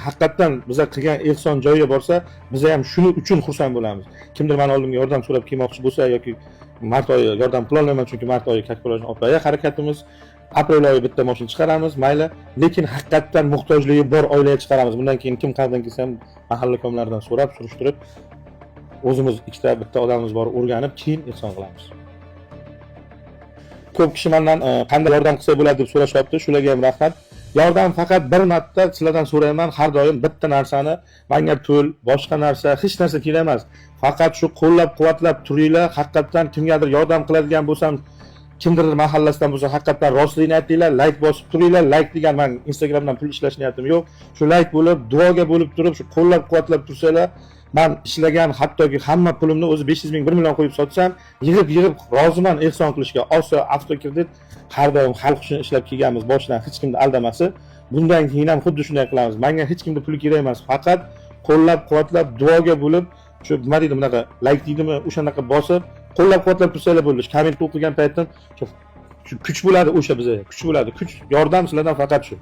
haqiqatdan biza qilgan ehson joyiga borsa, biz ham shuning uchun xursand bo'lamiz. Kimdir meni oldimga yordam so'rab kelmoqchi bo'lsa yoki mart oyi yordam qila olmayman, chunki mart oyi kakkalojni oplaga harakatimiz, aprel oyi bitta mashina chiqaramiz, mayli, lekin haqiqatdan muhtojligi bor oilaga chiqaramiz. Bundan keyin kim qayerdan kelsa ham mahalla komlardan so'rab, surishtirib, o'zimiz ikkita bitta odamimiz bor, o'rganib, keyin ehson qilamiz. Ko'p kishi mendan qanday yordam qilsa bo'ladi deb so'rashyapti. Shularga ham rahmat. Yordam faqat bir marta sizlardan so'rayman, har doim bitta narsani, menga pul, boshqa narsa, hech narsa kerak emas. Faqat shu qo'llab-quvvatlab turinglar, haqiqatdan kimgadir yordam qiladigan bo'lsam, kimdir mahallasidan bo'lsa, haqiqatdan rostligini aytinglar, like bosib turinglar. Like degan men Instagramdan pul ishlash niyatim yo'q. Shu like bo'lib, duoga bo'lib turib, shu qo'llab-quvvatlab tursanglar, men ishlagan hattoki hamma pulimni o'zi 500 ming 1 million qo'yib sotsam, yig'ib roziman ehson qilishga. Osiyo Avtokredit har doim xalq uchun ishlab kelganmiz, boshidan hech kimni aldamasi. Bundan keyin ham xuddi shunday qilamiz. Menga hech kimning puli kerak emas, faqat qo'llab-quvvatlab duoga bo'lib, shu nima deydi, bunaqa like deydimi, o'shanaqa bosib, qo'llab-quvvatlab tursanglar bo'ldi. Komment o'qigan paytdan shu kuch bo'ladi o'sha bizga. Kuch bo'ladi. Kuch, yordam sizlardan faqat shu.